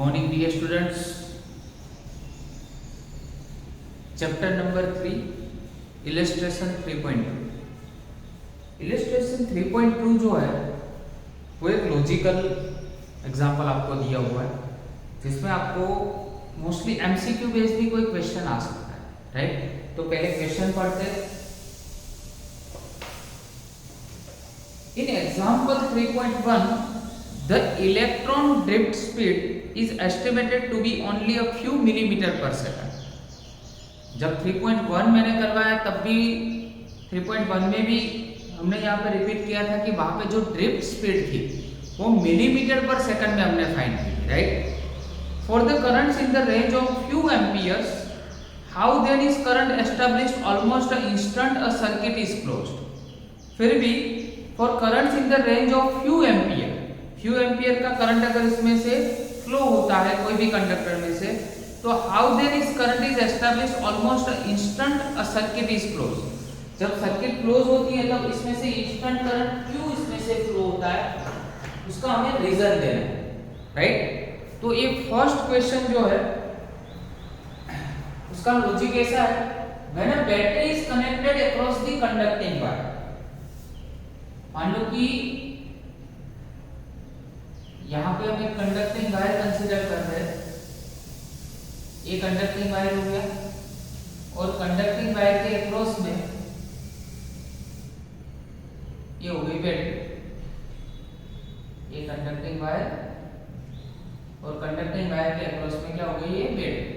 morning dear students. Chapter number 3 illustration 3.2. illustration 3.2 जो है वो एक लॉजिकल एग्जांपल आपको दिया हुआ है जिसमें आपको मोस्टली एमसीक्यू बेस्ड भी कोई क्वेश्चन आ सकता है, राइट। तो पहले क्वेश्चन पढ़ते हैं। इन example 3.1 the electron drift speed is estimated to be only a few millimeter per second. जब 3.1 मैंने करवाया तब भी 3.1 में भी हमने यहाँ पे रिपीट किया था कि वहां पे जो ड्रिफ्ट स्पीड थी वो मिलीमीटर पर सेकंड में हमने फाइंड की, right. For the currents in the range of few amperes how then is current established almost instant a circuit is closed. फिर भी for currents in the range of few ampere का current अगर इसमें से flow होता है कोई भी कंडक्टर में से, तो how then is current is established almost instant a circuit is close. जब सर्किट क्लोज होती है तब इसमें से इंस्टेंट करंट क्यों इसमें से फ्लो होता है उसका हमें रीजन देना है, राइट। तो ये फर्स्ट क्वेश्चन जो है उसका लॉजिक ऐसा है, when a battery is connected across the conducting wire. मान लो कि यहाँ पे हम एक कंडक्टिंग वायर कंसीडर कर रहे हैं, ये कंडक्टिंग वायर हो गया और कंडक्टिंग वायर के अक्रॉस में ये हो गई बैटरी। ये कंडक्टिंग वायर और कंडक्टिंग वायर के अक्रॉस में क्या हो गई, ये बैटरी।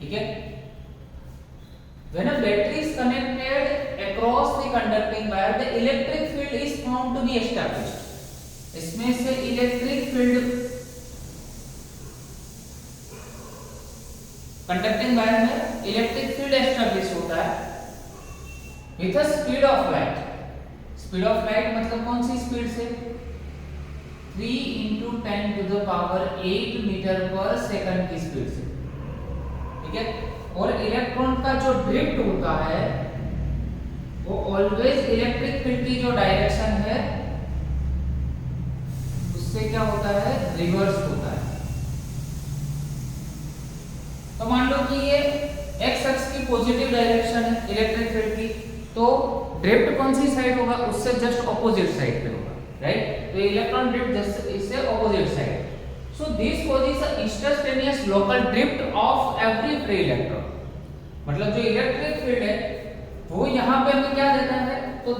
ठीक है। When a battery is connected across the conducting wire, the electric field is found to be established. इसमें से इलेक्ट्रिक फील्ड कंडक्टिंग वायर में इलेक्ट्रिक फील्ड एस्टैब्लिश होता है with a speed of light. Speed of light मतलब कौन सी speed से, 3 × 10⁸ metre पर second की स्पीड से, ठीक है। और इलेक्ट्रॉन का जो ड्रिफ्ट होता है वो ऑलवेज इलेक्ट्रिक फील्ड की जो डायरेक्शन है उससे क्या होता है, रिवर्स होता है। तो मान लो कि ये एक्स एक्स की पॉजिटिव डायरेक्शन है इलेक्ट्रिक फील्ड की, तो ड्रिफ्ट कौन सी साइड होगा, उससे जस्ट ऑपोजिट साइड पे होगा, राइट। तो इलेक्ट्रॉन ड्रिफ्ट जस्ट इससे opposite side. So this causes an instantaneous local drift of every free electron। मतलब जो इलेक्ट्रिक फील्ड है वो यहाँ पे हमें क्या देता है, तो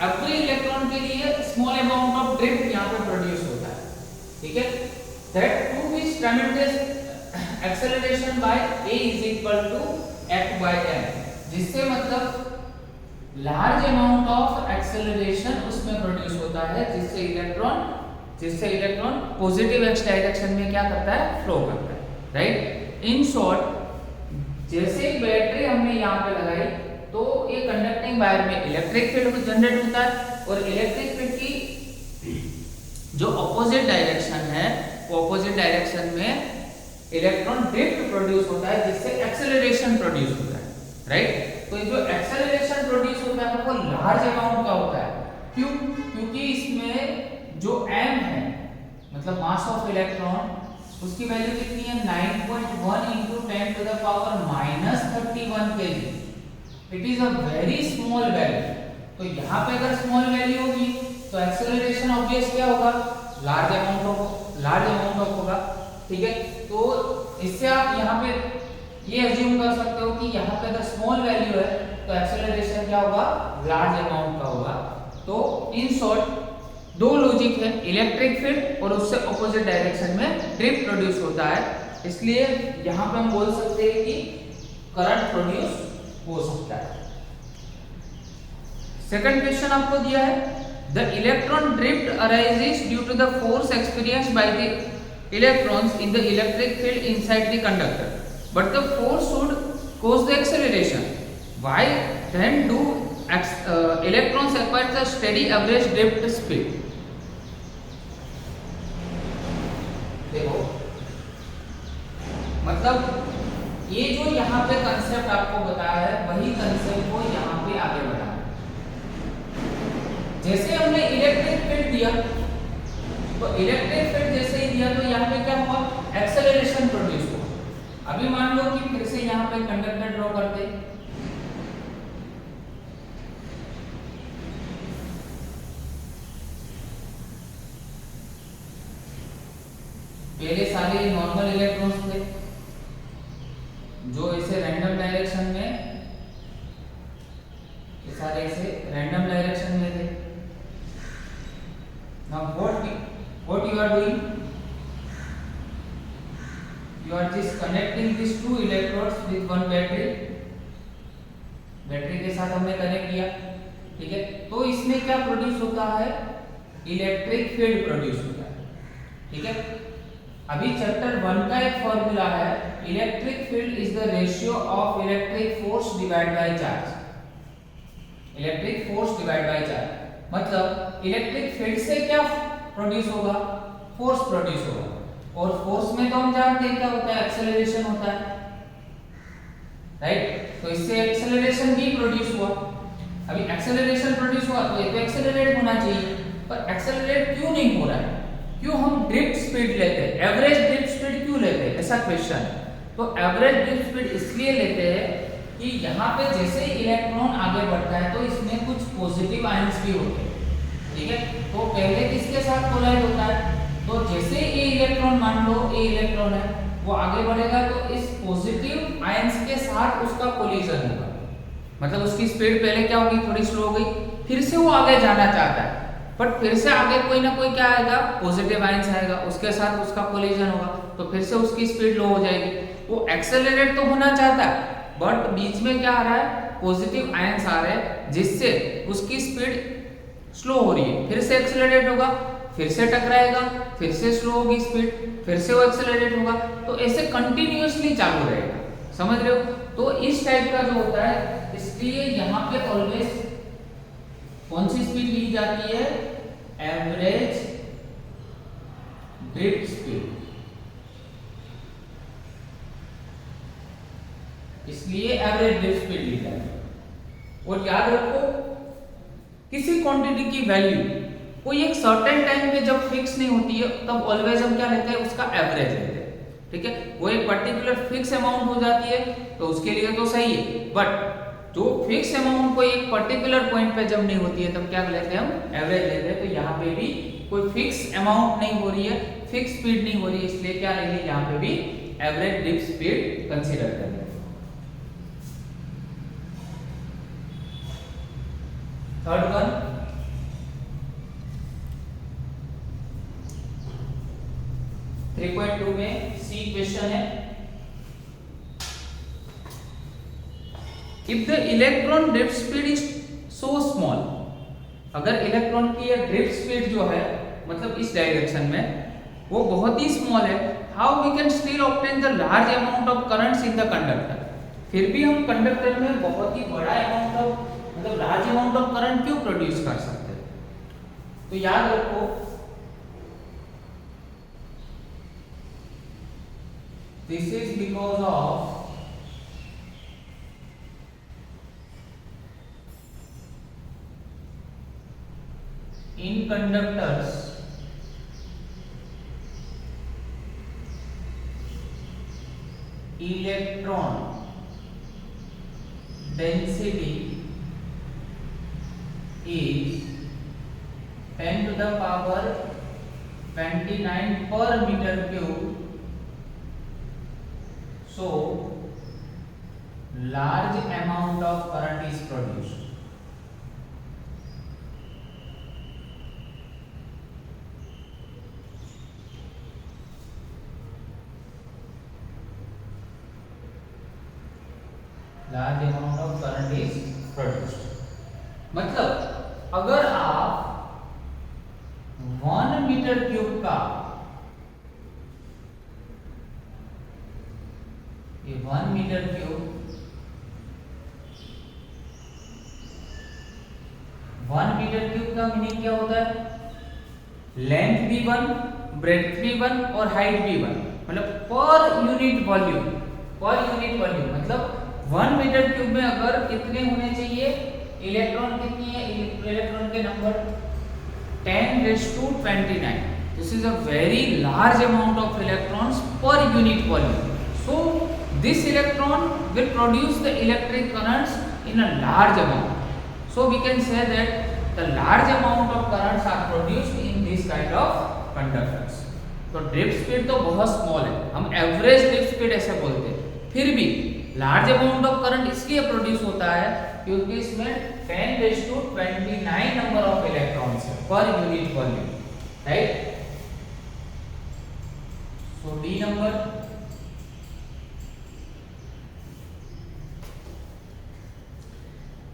every इलेक्ट्रॉन के लिए स्मॉल अमाउंट ऑफ ड्रिफ्ट यहाँ पे प्रोड्यूस होता है, ठीक है। That to be simultaneous acceleration by a is equal to f by m, जिससे मतलब लार्ज अमाउंट ऑफ एक्सेलरेशन उसमें प्रोड्यूस होता है जिससे इलेक्ट्रॉन पॉजिटिव एक्स डायरेक्शन में क्या करता है, फ्लो करता है, राइट। इन शॉर्ट जैसे बैटरी हमने यहाँ पे लगाई तो ये कंडक्टिंग वायर में इलेक्ट्रिक फील्ड जनरेट होता है और इलेक्ट्रिक फील्ड की जो ऑपोजिट डायरेक्शन है वो ऑपोजिट डायरेक्शन में इलेक्ट्रॉन ड्रिफ्ट प्रोड्यूस होता है जिससे एक्सेलरेशन प्रोड्यूस होता है, राइट। तो ये जो एक्सेलरेशन प्रोड्यूस होता है वो लार्ज अमाउंट का होता है। क्यों? क्योंकि इसमें जो m है मतलब मास ऑफ इलेक्ट्रॉन उसकी वैल्यू कितनी है, 9.1 × 10⁻31 kg। It is a very small value. तो यहाँ पे अगर स्मॉल वैल्यू होगी तो एक्सेलरेशन ऑब्वियस क्या होगा, लार्ज अमाउंट ऑफ होगा, ठीक है। तो इससे आप यहाँ पे ये अज्यूम कर सकते हो कि यहाँ पे अगर स्मॉल वैल्यू है तो एक्सेलरेशन क्या होगा, लार्ज अमाउंट का होगा। तो इन शॉर्ट दो लॉजिक है, इलेक्ट्रिक फील्ड और उससे ऑपोजिट डायरेक्शन में ड्रिफ्ट प्रोड्यूस होता है, इसलिए यहाँ पे हम बोल सकते हैं कि करंट प्रोड्यूस हो सकता है। सेकंड क्वेश्चन आपको दिया है, the electron drift arises due to the force experienced by the electrons in the electric field inside the conductor, but the force should cause the acceleration. Why then do electrons acquire the steady average drift speed। देखो मतलब ये जो यहाँ पे concept आपको बताया है वही कंसेप्ट को यहाँ पे आगे बढ़ाना। जैसे हमने इलेक्ट्रिक फील्ड दिया, तो इलेक्ट्रिक फील्ड जैसे ही दिया तो यहाँ पे क्या हुआ, एक्सेलरेशन प्रोड्यूस हुआ। अभी मान लो कि फिर से यहाँ पे कंडक्टर ड्रॉ करते, पहले सारे नॉर्मल इलेक्ट्रॉन्स थे जो ऐसे रैंडम डायरेक्शन में, ये सारे ऐसे रैंडम डायरेक्शन में थे। Now what you are doing, you are just connecting these two electrodes with one battery, battery के साथ हमने कनेक्ट किया, ठीक है। तो इसमें क्या प्रोड्यूस होता है, इलेक्ट्रिक फील्ड प्रोड्यूस होता है, ठीक है। अभी चैप्टर 1 का एक फॉर्मूला है, electric field is the ratio of electric force divide by charge, electric force divide by charge. मतलब इलेक्ट्रिक फील्ड से क्या प्रोड्यूस होगा, फोर्स प्रोड्यूस होगा, और फोर्स में तो हम जानते हैं क्या होता है, एक्सेलरेशन होता है, राइट। तो इससे एक्सेलरेशन भी प्रोड्यूस हुआ। अभी एक्सेलरेशन प्रोड्यूस हुआ तो ये तो एक्सेलरेट होना चाहिए, पर एक्सेलरेट क्यों नहीं हो रहा है, क्यों हम ड्रिफ्ट स्पीड लेते हैं, एवरेज ड्रिफ्ट स्पीड क्यों लेते हैं, ऐसा क्वेश्चन है। तो एवरेज ड्रिफ्ट स्पीड इसलिए लेते हैं कि यहाँ पे जैसे इलेक्ट्रॉन आगे बढ़ता है तो इसमें कुछ पॉजिटिव आयंस भी होते हैं, ठीक है। तो पहले किसके साथ कोलाइड होता है, तो जैसे ये इलेक्ट्रॉन, मान लो ये इलेक्ट्रॉन है, वो आगे बढ़ेगा तो इस पॉजिटिव आयंस के साथ उसका कोलिजन होगा, मतलब उसकी स्पीड पहले क्या होगी, थोड़ी स्लो हो गई, फिर से वो आगे जाना चाहता है, बट फिर से आगे कोई ना कोई क्या आएगा, पॉजिटिव आयंस आएगा, उसके साथ उसका कोलिजन होगा, तो फिर से उसकी स्पीड लो हो जाएगी। वो एक्सेलरेट तो होना चाहता है, बट बीच में क्या आ रहा है, पॉजिटिव आयंस आ रहे हैं, जिससे उसकी स्पीड स्लो हो रही है, फिर से एक्सेलरेट होगा, फिर से टकराएगा, फिर से स्लो होगी स्पीड, फिर से वो एक्सेलरेट होगा, तो ऐसे कंटिन्यूअसली चालू रहेगा, समझ रहे हो। तो इस टाइप का जो होता है, इसलिए यहाँ पे ऑलवेज कौन सी स्पीड ली जाती है, एवरेज ड्रिफ्ट स्पीड, इसलिए एवरेज ड्रिफ्ट स्पीड ली जाती है। और याद रखो, किसी क्वांटिटी की वैल्यू कोई एक सर्टेन टाइम पे जब फिक्स नहीं होती है, तब ऑलवेज हम क्या लेते हैं, उसका एवरेज लेते हैं, ठीक है। वो एक पर्टिकुलर फिक्स अमाउंट हो जाती है तो उसके लिए तो सही है, बट जो फिक्स अमाउंट कोई एक पर्टिकुलर पॉइंट पे जब नहीं होती है तब क्या लेते हैं, हम एवरेज लेते हैं। तो यहाँ पे भी कोई फिक्स अमाउंट नहीं हो रही है, फिक्स स्पीड नहीं हो रही है, इसलिए क्या लेंगे, यहाँ पे भी एवरेज ड्रिफ्ट स्पीड कंसीडर करेंगे। थर्ड वन, 3.2 में सी क्वेश्चन है, if the electron drift speed is so small, अगर इलेक्ट्रॉन की ड्रिफ्ट स्पीड जो है, मतलब इस डायरेक्शन में वो बहुत ही स्मॉल है, how we can still obtain the large amount of currents in the conductor, फिर भी हम कंडक्टर में बहुत ही बड़ा अमाउंट ऑफ, मतलब लार्ज अमाउंट ऑफ करंट क्यों प्रोड्यूस कर सकते हैं। तो याद रखो, this is because of in conductors electron density is 10 to the power 29 per meter cube, so large amount of current is produced. Large amount of current is produced, मतलब अगर आप 1 मीटर क्यूब का, ये 1 मीटर क्यूब, 1 मीटर क्यूब का meaning क्या होता है, length भी 1, ब्रेड्थ भी 1 और हाइट भी 1, मतलब पर यूनिट वॉल्यूम, मतलब 1 मीटर क्यूब में अगर कितने होने चाहिए, इलेक्ट्रॉन कितनी है, इलेक्ट्रॉन के number 10⁻²৯। This is a very large amount of electrons per unit volume. So this electron will produce the electric currents in a large amount. So we can say that the large amount of currents are produced in this kind of conductors. तो drift speed तो बहुत small है, हम average drift speed ऐसे बोलते हैं, फिर भी लार्ज अमाउंट ऑफ करंट इसलिए प्रोड्यूस होता है क्योंकि इसमें 10⁻²৯ नंबर ऑफ इलेक्ट्रॉन्स है per unit volume, right. So D number.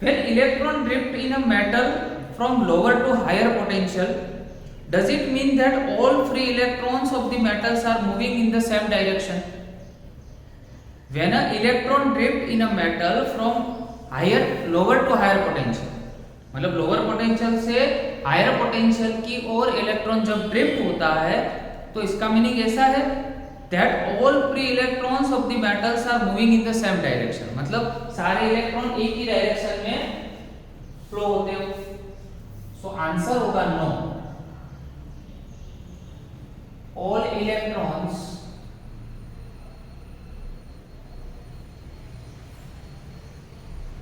When electron drift in a metal from lower to higher potential, does it mean that all free electrons of the metals are moving in the same direction? When an electron drift in a metal from lower to higher potential, मतलब lower potential से higher potential की ओर electron जब drift होता है तो इसका meaning ऐसा है that all free electrons of the metals are moving in the same direction, मतलब सारे इलेक्ट्रॉन एक ही डायरेक्शन में फ्लो होते हो। सो आंसर होगा no, all electrons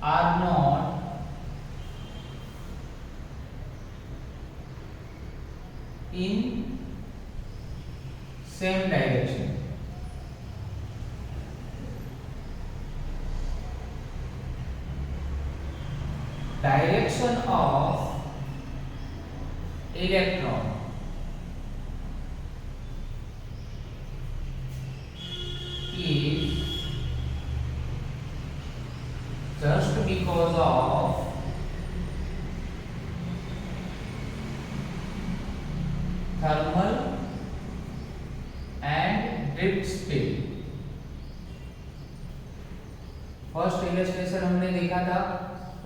are not in same direction। Direction of electron is just because of thermal and drift speed। First illustration हमने देखा था,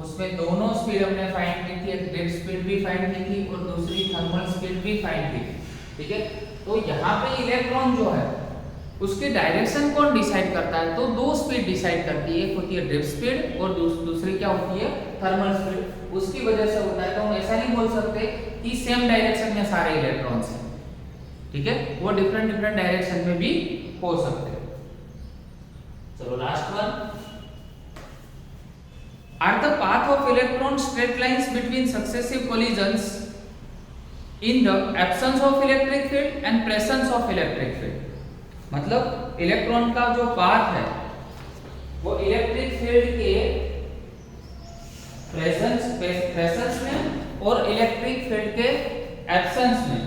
उसमें दोनों स्पीड हमने फाइंड की थी, एक ड्रिफ्ट स्पीड भी फाइंड की थी और दूसरी थर्मल स्पीड भी फाइंड की थी, ठीक है। तो यहाँ पे इलेक्ट्रॉन जो है उसकी डायरेक्शन कौन डिसाइड करता है, तो दो स्पीड डिसाइड करती है, एक होती है ड्रिफ्ट स्पीड और दूसरी क्या होती है, थर्मल स्पीड। उसकी वजह से होता है, तो हम ऐसा नहीं बोल सकते कि सेम डायरेक्शन में सारे इलेक्ट्रॉन्स हैं, ठीक है, वो डिफरेंट डायरेक्शन में भी हो सकते हैं। चलो last one. Are the path of electron straight lines between successive collisions in the absence of electric field and presence of electric field? मतलब इलेक्ट्रॉन का जो पाथ है वो इलेक्ट्रिक फील्ड के प्रेजेंस में और इलेक्ट्रिक फील्ड के एब्सेंस में,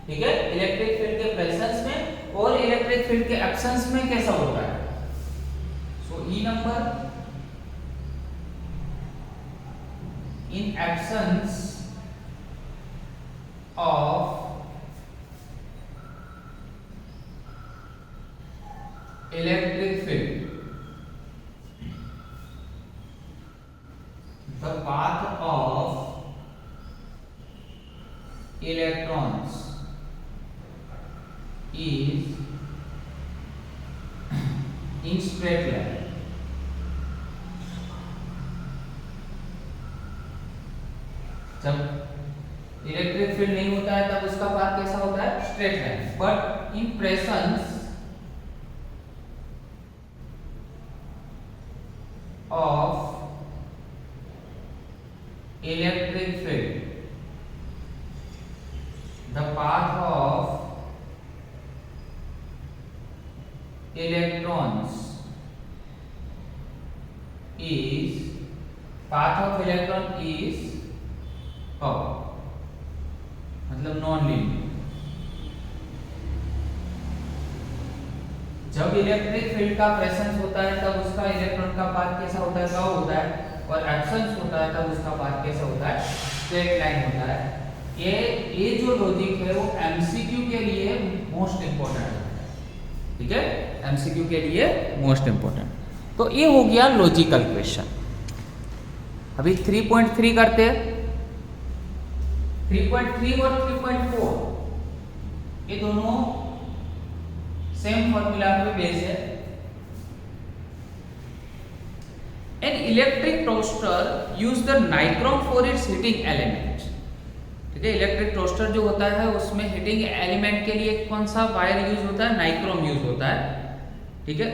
ठीक है, इलेक्ट्रिक फील्ड के प्रेजेंस में और इलेक्ट्रिक फील्ड के एब्सेंस में कैसा होता है। सो ई number, in absence of electric field, the path of electrons is in straight line। जब इलेक्ट्रिक फील्ड नहीं होता है तब उसका पाथ कैसा होता है, straight line. But in presence of electric field the path of electrons is, path of electron is मतलब नॉन लीनियर। जब इलेक्ट्रिक फील्ड का प्रेजेंस होता है तब उसका इलेक्ट्रॉन का पाथ कैसा होता है, कर्व होता है, और एब्सेंस होता है तब उसका पाथ कैसा होता है, स्ट्रेट लाइन होता है। ये जो लॉजिक है वो एमसीक्यू के लिए मोस्ट इंपॉर्टेंट है, ठीक है, एमसीक्यू के लिए मोस्ट इंपॉर्टेंट। तो ये हो गया लॉजिकल क्वेश्चन। अभी 3.3 करते हैं। 3.3 और 3.4 ये दोनों सेम फॉर्मूला पे बेस है। An electric toaster use the nichrome for its heating element। ठीक है। इलेक्ट्रिक टोस्टर जो होता है उसमें हीटिंग एलिमेंट के लिए कौन सा वायर यूज होता है, नाइक्रोम यूज होता है, ठीक है।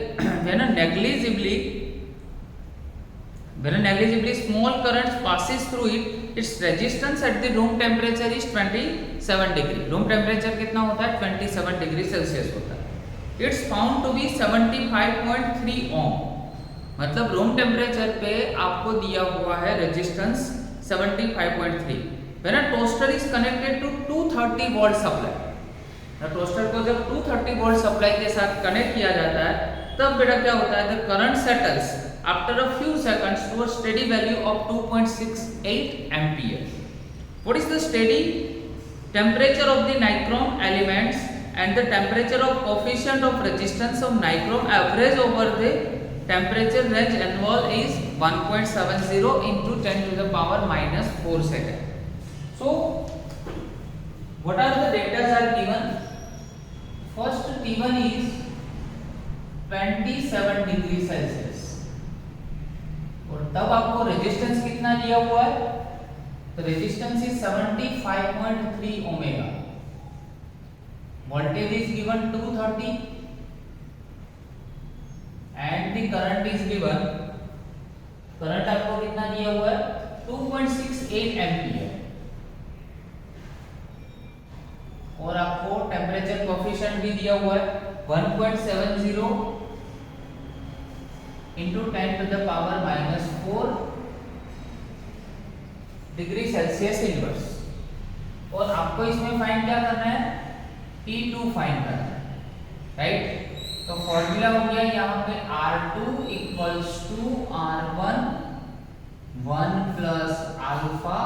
when a negligibly small current passes through it, its resistance at the room temperature is 27 degree। Room temperature कितना होता है, 27 डिग्री सेल्सियस होता है। It's found to be 75.3 ohm, मतलब रूम टेम्परेचर पे आपको दिया हुआ है resistance 75.3। When a toaster is connected to 230 volt supply, toaster को जब 230 वोल्ट सप्लाई के साथ कनेक्ट किया जाता है तब बेटा क्या होता है, the current settles after a few seconds to a steady value of 2.68 ampere। What is the steady temperature of the nichrome elements and the temperature of coefficient of resistance of nichrome average over the temperature range involved is 1.70 into 10 to the power minus 4 second। So what are the data are given? First T1 is 27 degree Celsius और तब आपको resistance कितना दिया हुआ है, तो resistance is 75.3 omega. Voltage is given 230 and the current is given, current आपको कितना दिया हुआ है 2.68 एम्पियर और आपको टेम्परेचर कोएफिशिएंट भी दिया हुआ है 1.70 into 10 to the power minus 4 degree Celsius inverse. और आपको इसमें फाइंड क्या करना है, T2 फाइंड करना है, राइट। तो फॉर्मूला हो गया यहाँ पे R2 equals to R1 1 plus alpha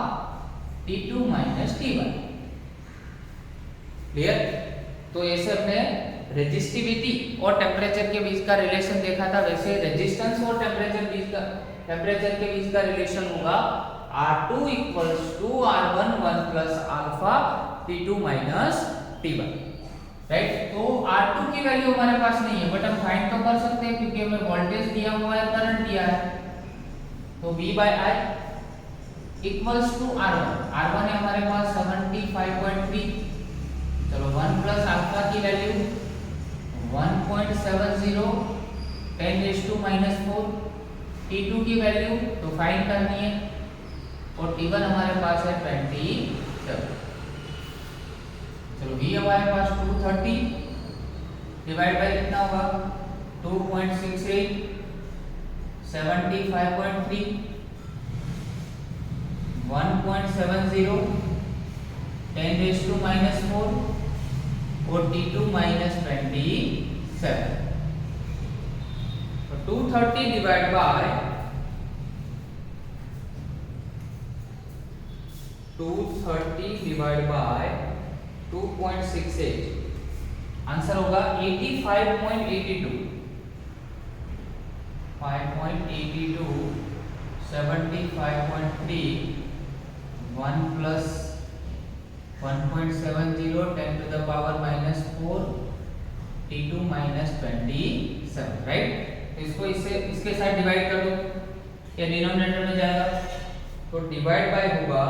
T2 minus T1। Clear. तो ऐसे अपने रेजिस्टिविटी और टेम्परेचर के बीच का रिलेशन देखा था, वैसे रेजिस्टेंस और टेम्परेचर के बीच का रिलेशन होगा R2 equals to R1 1 plus alpha T2 minus T1, right. तो R2 की वैल्यू हमारे पास नहीं है बट हम फाइंड तो कर सकते हैं क्योंकि हमें वोल्टेज दिया हुआ है, करंट दिया है। तो V/I इक्वल्स टू R1 है हमारे पास 75.3। चलो 1 प्लस अल्फा की वैल्यू 1.70 10⁻⁻⁴। T2 की वैल्यू तो फाइंड करनी है और T1 हमारे पास है 27। चलो V हमारे पास 230 डिवाइड बाय कितना होगा 2.68 75.3 1.70 10⁻⁻⁴ और T2 माइनस 27। तो 230 डिवाइड बाय 2.68 आंसर होगा 85.82 75.3 1 plus 1.70 10 to the power minus 4 T2 minus 27, right. तो इसको इसके साथ डिवाइड कर दो, ये डिनोमिनेटर में जाएगा तो डिवाइड बाय होगा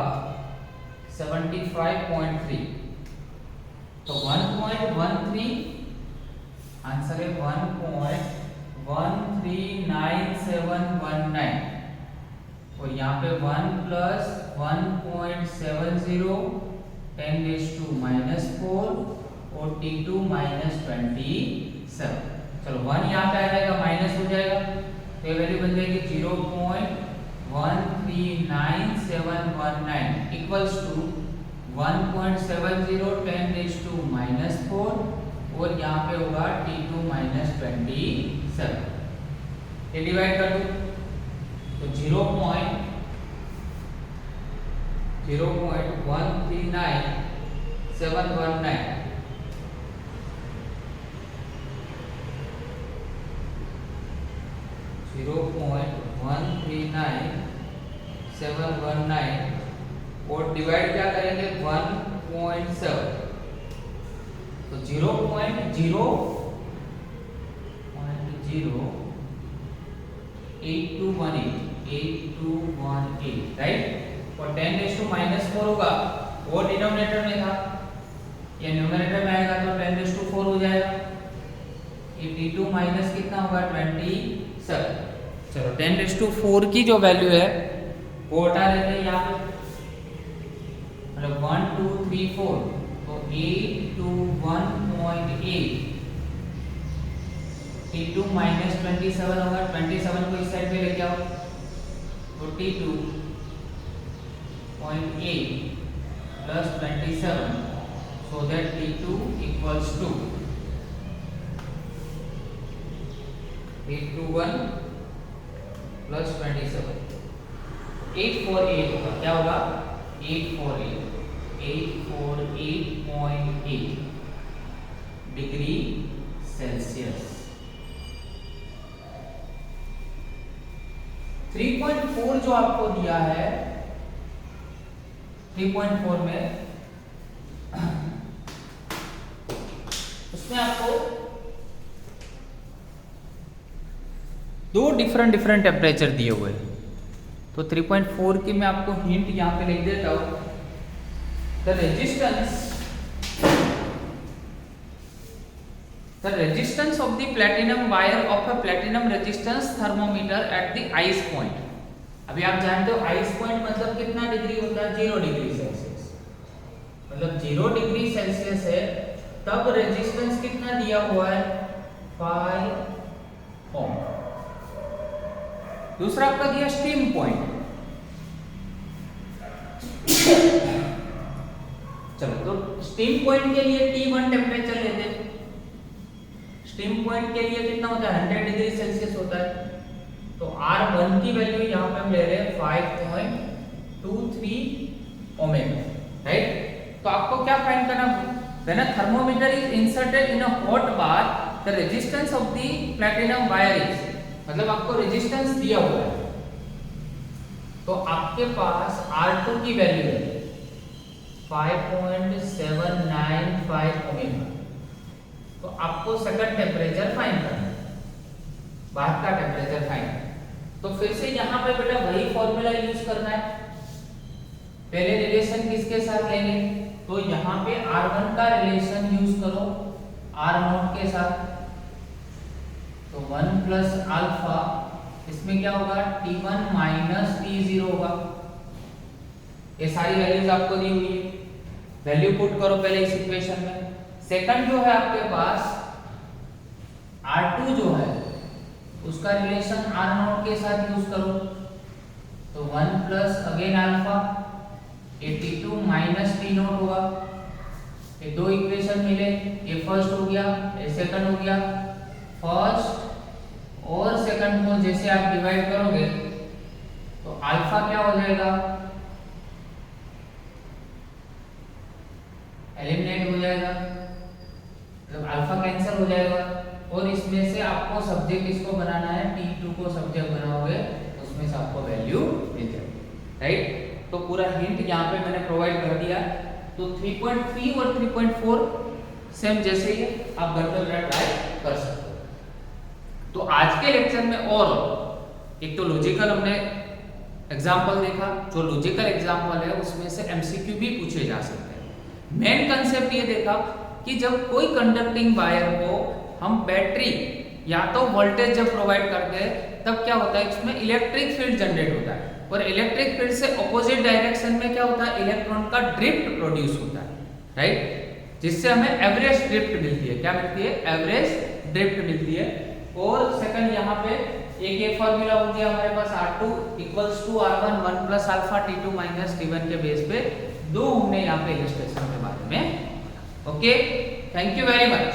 75.3 तो 1.13 आंसर है 1.139719 और यहाँ पे 1 प्लस 1.70 10⁻⁻⁴ और T2 माइनस 27। चलो 1 यहाँ पे आ जाएगा, माइनस हो जाएगा तो ये वैल्यू बन जाएगी 0.13919 इक्वल्स टू 1.70 10⁻⁻⁴ और यहाँ पे होगा T2 माइनस 27। ये डिवाइड कर दो तो 0.139 719 0.139719 और डिवाइड क्या करेंगे 1.7 तो 0.08218 राइट। और 10⁻⁻⁴ होगा वो डिनोमिनेटर में था, ये न्यूमरेटर में आएगा तो 10⁴ हो जाएगा। ये t2 माइनस कितना होगा 27। चलो 10⁴ की जो वैल्यू है वो हटा लेते हैं यहाँ पे, मतलब 1 2 3 4, तो 8 to 1.8, t2 माइनस 27 होगा, 27 को इस साइड पे लेके आओ तो t2 0.8 plus 27, so that t2 equals to 821 plus 27, 848 होगा। क्या होगा 848.8 डिग्री सेल्सियस। 3.4 जो आपको दिया है, 3.4 में उसमें आपको दो डिफरेंट टेम्परेचर दिए हुए हैं। तो 3.4 की मैं आपको हिंट यहाँ पे लिख देता हूँ। The resistance of the platinum wire of a platinum resistance thermometer at the ice point. अभी आप जानते हो आइस पॉइंट मतलब कितना डिग्री होता है, 0 डिग्री सेल्सियस, मतलब 0 डिग्री सेल्सियस है, तब रेजिस्टेंस कितना दिया हुआ है 5 ओम। दूसरा आपका दिया स्टीम पॉइंट। चलो तो स्टीम पॉइंट के लिए T1 टेम्परेचर लेते हैं। स्टीम पॉइंट के लिए कितना होता है 100 डिग्री सेल्सियस होता है, तो R1 की वैल्यू यहाँ पे हम ले रहे हैं 5.23 ओमेगा, राइट। तो आपको क्या फाइंड करना, when a thermometer is inserted in a hot bath the resistance of the platinum wire is, मतलब आपको रेजिस्टेंस दिया हुआ है, तो आपके पास R2 की वैल्यू है 5.795 ओमेगा। तो आपको सेकंड टेम्परेचर फाइंड करना है, बाहर का टेम्परेचर फाइंड। तो फिर से यहाँ पे बेटा वही फॉर्मूला यूज करना है। पहले रिलेशन किसके साथ लेंगे, तो यहाँ पे R1 का रिलेशन यूज करो R0 के साथ, तो 1 प्लस अल्फा, इसमें क्या होगा T1 माइनस T0 होगा। ये सारी वैल्यूज आपको दी हुई है, वैल्यू पुट करो पहले इस इक्वेशन में। सेकंड जो है आपके पास R2 जो है उसका रिलेशन R0 के साथ यूज करो, तो 1 प्लस अगेन अल्फा, ये T2 माइनस T0 होगा। ये दो इक्वेशन मिले, ये फर्स्ट हो गया, ये सेकंड हो गया। फर्स्ट और सेकंड को जैसे आप डिवाइड करोगे तो अल्फा क्या हो जाएगा, एलिमिनेट हो जाएगा, मतलब अल्फा कैंसिल हो जाएगा। और इसमें से आपको सब्जेक्ट इसको बनाना है, T2 को सब्जेक्ट बनाओगे उसमें से आपको वैल्यू मिल जाएगी, राइट। तो पूरा हिंट यहाँ पे मैंने प्रोवाइड कर दिया। तो 3.3 और 3.4 सेम जैसे ही आप घर पर ट्राई कर सकते हो। तो आज के लेक्चर में और एक तो लॉजिकल हमने एग्जाम्पल देखा, जो लॉजिकल एग्जाम्पल है उसमें से MCQ भी पूछे जा सकते हैं। मेन कंसेप्ट ये देखा कि जब कोई कंडक्टिंग वायर को हम बैटरी या तो वोल्टेज जब प्रोवाइड करते हैं तब क्या होता है, इसमें इलेक्ट्रिक फील्ड जनरेट होता है, और इलेक्ट्रिक फील्ड से ऑपोजिट डायरेक्शन में क्या होता है, इलेक्ट्रॉन का ड्रिफ्ट प्रोड्यूस होता है, राइट, जिससे हमें एवरेज ड्रिफ्ट मिलती है। क्या मिलती है, एवरेज ड्रिफ्ट मिलती है। और सेकंड यहाँ पे एक ये फॉर्मूला हो गया हमारे पास R2 equals to R1 1 plus alpha T2 minus T1 के बेस पे दो हमने यहाँ पे इलस्ट्रेशन के बारे में। Okay, thank you very much.